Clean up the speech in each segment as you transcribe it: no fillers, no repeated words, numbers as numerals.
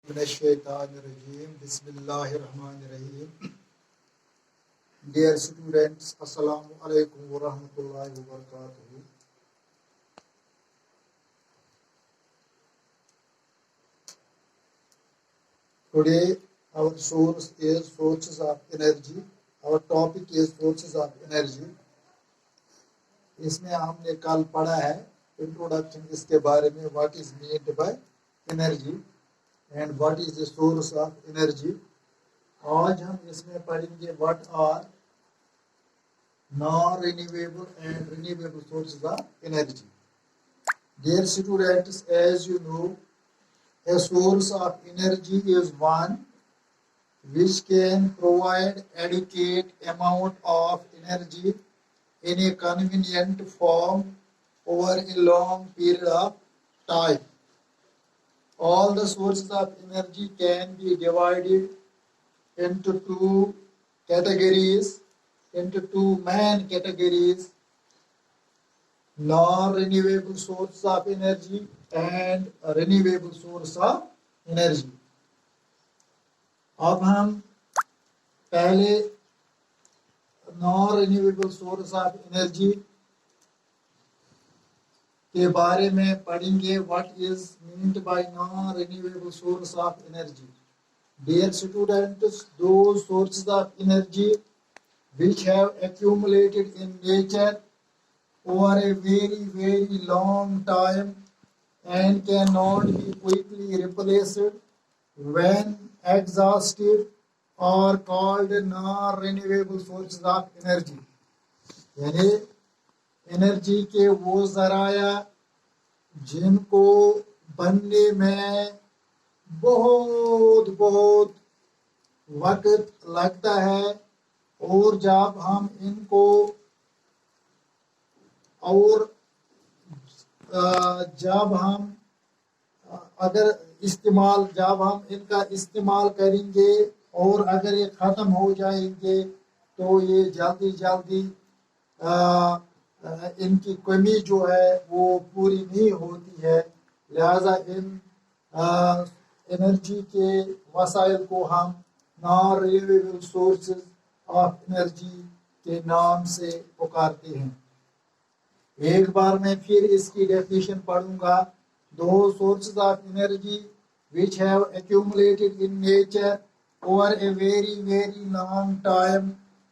Minashaitanirrajim. Bismillahirrahmanirrahim. Dear students, Assalamu alaikum wa rahmatullahi wa barakatuh. Today our source is sources of energy. Our topic is sources of energy. इसमें हमने कल पढ़ा है introduction इसके बारे में, what is meant by energy and what is the source of energy. आज हम इसमें पढ़ेंगे what are non renewable and renewable sources of energy. Dear students, as you know, a source of energy is one which can provide adequate amount of energy in a convenient form over a long period of time. All the sources of energy can be divided into two main categories: non-renewable source of energy and a renewable source of energy. अब हम पहले non renewable source of energy के बारे में पढ़ेंगे. What is meant bye non renewable source of energy. Dear students, those sources of energy which have accumulated in nature over a very, very long time and cannot be quickly replaced when exhausted are called non-renewable sources of energy. यानी energy के वो जराया जिनको बनने में बहुत बहुत वक्त लगता है, और जब हम इनको जब हम इनका इस्तेमाल करेंगे और अगर ये ख़त्म हो जाएंगे तो ये जल्दी जल्दी इनकी कमी जो है वो पूरी नहीं होती है. लिहाजा इन एनर्जी के वसाइल को हम non renewable sources of energy के नाम से पुकारते हैं. एक बार मैं फिर इसकी डेफिनेशन पढ़ूंगा. दो sources of energy which have accumulated in nature over a very, very long time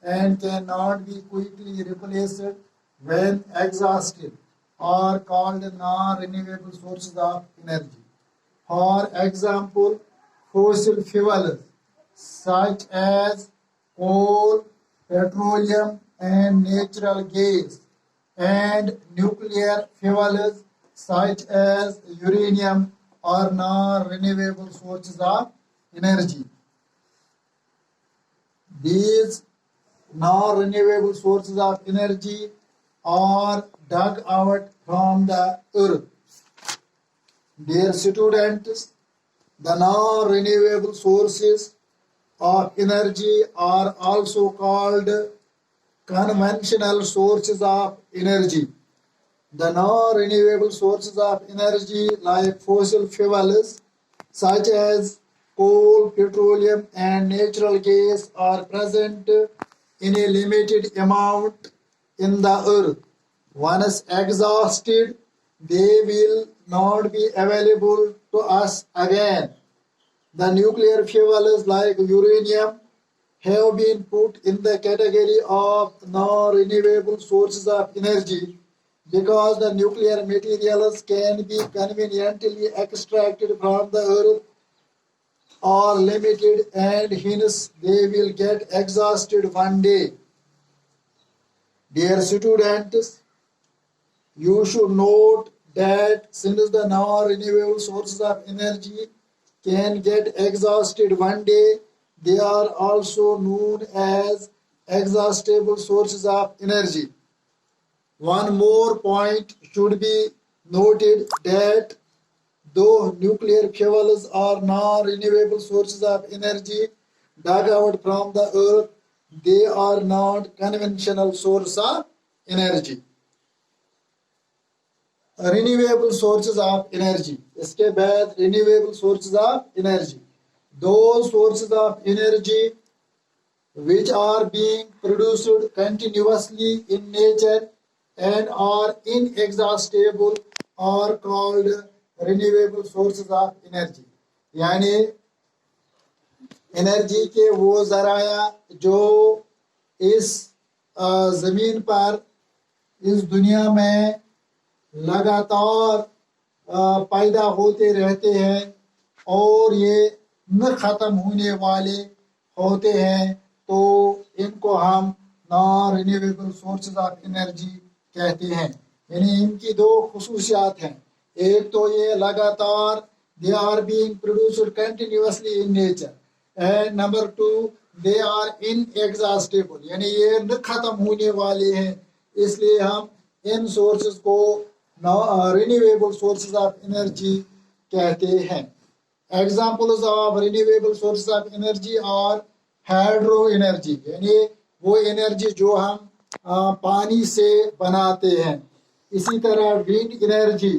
and cannot be quickly replaced when exhausted are called non-renewable sources of energy. For example, fossil fuels such as coal, petroleum and natural gas, and nuclear fuels such as uranium are non-renewable sources of energy. These non-renewable sources of energy are dug out from the earth. Dear students, the non-renewable sources of energy are also called conventional sources of energy. The non-renewable sources of energy like fossil fuels such as coal, petroleum and natural gas are present in a limited amount in the earth. Once exhausted, they will not be available to us again. The nuclear fuels like uranium have been put in the category of non-renewable sources of energy because the nuclear materials can be conveniently extracted from the earth or limited, and hence they will get exhausted one day. Dear students, you should note that since the non-renewable sources of energy can get exhausted one day, they are also known as exhaustible sources of energy. One more point should be noted that though nuclear fuels are non-renewable sources of energy dug out from the earth, they are not conventional sources of energy. Renewable sources of energy. इसके बाद renewable sources of energy. Those sources of energy which are being produced continuously in nature and are inexhaustible are called renewable sources of energy. यानी energy के वो जराया जो इस जमीन पर इस दुनिया में लगातार पैदा होते रहते हैं और ये न खत्म होने वाले होते हैं, तो इनको हम non renewable sources of energy कहते हैं। यानी इनकी दो खुसूसियात हैं, एक तो ये लगातार they are being produced continuously in nature, and number two they are inexhaustible, यानी ये न खत्म होने वाले हैं, इसलिए हम इन सोर्सेज को रिन्यूएबल सोर्सेज ऑफ एनर्जी कहते हैं। Examples of renewable sources of energy are hydro energy, यानी वो एनर्जी जो हम पानी से बनाते हैं, इसी तरह विंड एनर्जी,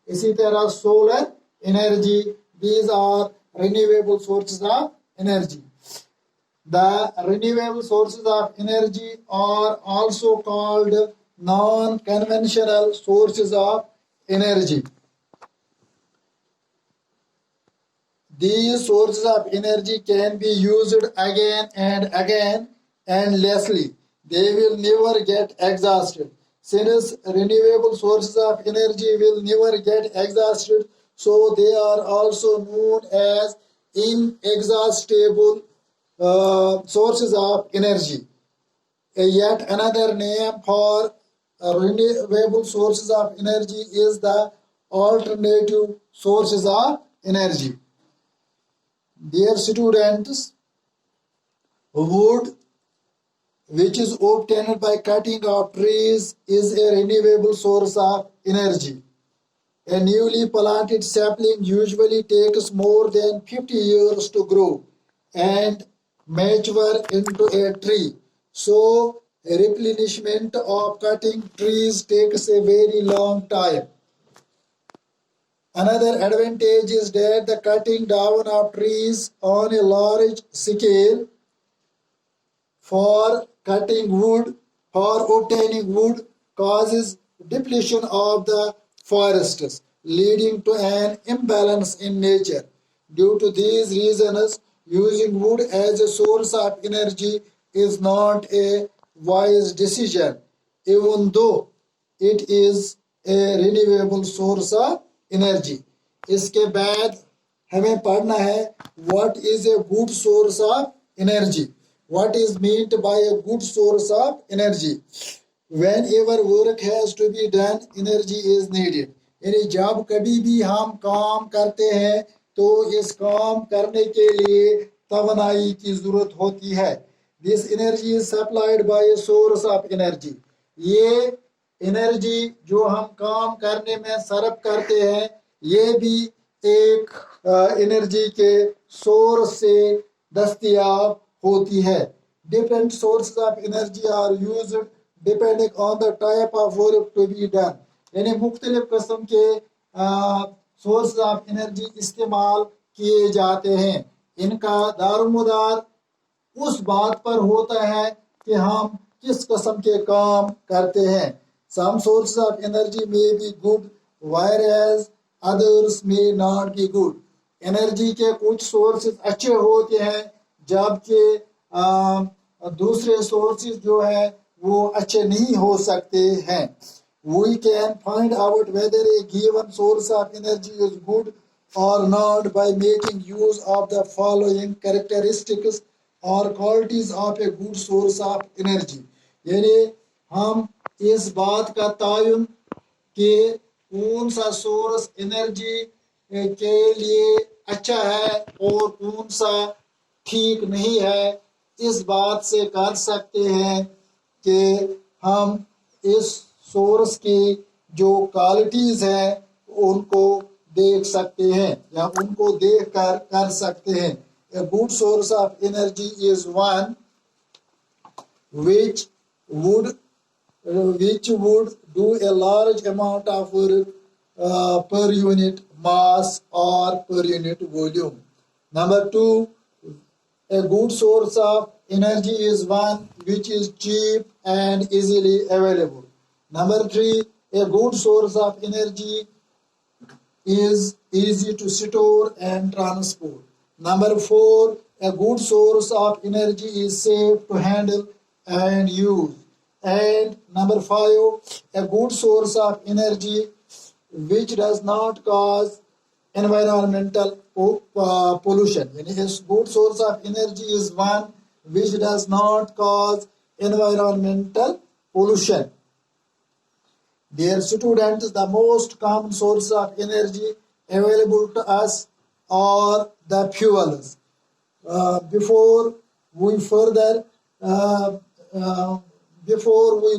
इसी तरह solar energy, these are renewable sources of energy. The renewable sources of energy are also called non-conventional sources of energy. These sources of energy can be used again and again endlessly. They will never get exhausted. Since renewable sources of energy will never get exhausted, so they are also known as inexhaustible sources of energy. Yet another name for renewable sources of energy is the alternative sources of energy. Dear students, wood, which is obtained by cutting of trees, is a renewable source of energy. A newly planted sapling usually takes more than 50 years to grow and mature into a tree. So, replenishment of cutting trees takes a very long time. Another advantage is that the cutting down of trees on a large scale for cutting wood, for obtaining wood, causes depletion of the forests, leading to an imbalance in nature. Due to these reasons, using wood as a source of energy is not a wise decision, even though it is a renewable source of energy. इसके बाद हमें पढ़ना है what is a good source of energy. What is meant by a good source of energy? Whenever work has to be done, energy is needed. यानी जब कभी भी हम काम करते हैं तो इस काम करने के लिए तवानाई की जरूरत होती है. This energy is supplied by a source of energy. ये एनर्जी जो हम काम करने में सर्व करते हैं, ये भी एक एनर्जी के सोर्स से दस्तयाब होती है. Different sources of energy are used depending on the type of work to be done. यानी मुख्तलिफ किस्म के सोर्स ऑफ एनर्जी इस्तेमाल किए जाते हैं. इनका दारोमदार उस बात पर होता है कि हम किस किस्म के काम करते हैं. Some sources of energy may be good, whereas others may not be good. Energy के कुछ सोर्सेज अच्छे होते हैं, जबकि दूसरे सोर्सेज जो है वो अच्छे नहीं हो सकते हैं. We can find out whether a given source of energy is good or not by making use of the following characteristics or qualities of a good source of energy. यानी हम इस बात का तायुन कि कौन सा सोर्स एनर्जी के लिए अच्छा है और कौन सा ठीक नहीं है, इस बात से कर सकते हैं कि हम इस सोर्स की जो क्वालिटीज हैं उनको देख सकते हैं या उनको देख कर सकते हैं. A good source of energy is one which would do a large amount of work per unit mass or per unit volume. Number 2, a good source of energy is one which is cheap and easily available. Number 3, a good source of energy is easy to store and transport. Number 4, a good source of energy is safe to handle and use. And number 5, a good source of energy which does not cause environmental pollution. Yani a good source of energy is one which does not cause environmental pollution. Dear students, the most common source of energy available to us are the fuels. Before we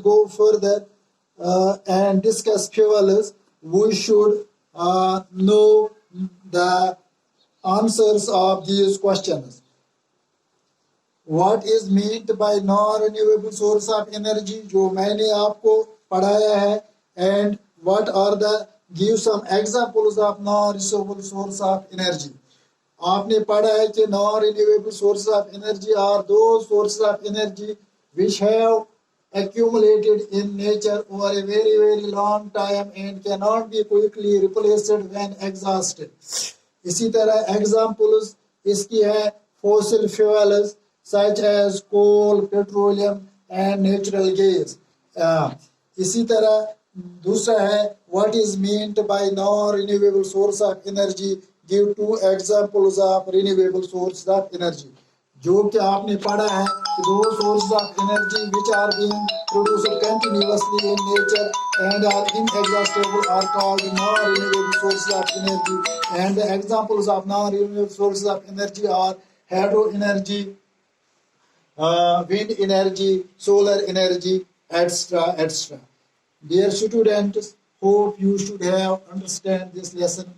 go further and discuss fuels, we should know the answers of these questions. What is meant by non-renewable source of energy? जो मैंने आपको पढ़ाया है. And what are the, give some examples of non-renewable source of energy. आपने पढ़ा है कि non-renewable sources of energy are those sources of energy which have accumulated in nature over a very very long time and cannot be quickly replaced when exhausted. इसी तरह examples इसकी है fossil fuels such as coal, petroleum and natural gas. इसी तरह दूसरा है what is meant by non-renewable source of energy. Give 2 examples of renewable sources of energy. जो कि आपने पढ़ा है कि those sources of energy which are being produced continuously in nature and are inexhaustible are called non-renewable sources of energy. And the examples of non-renewable sources of energy are hydro energy, wind energy, solar energy, etc. etc. Dear students, hope you should have understand this lesson.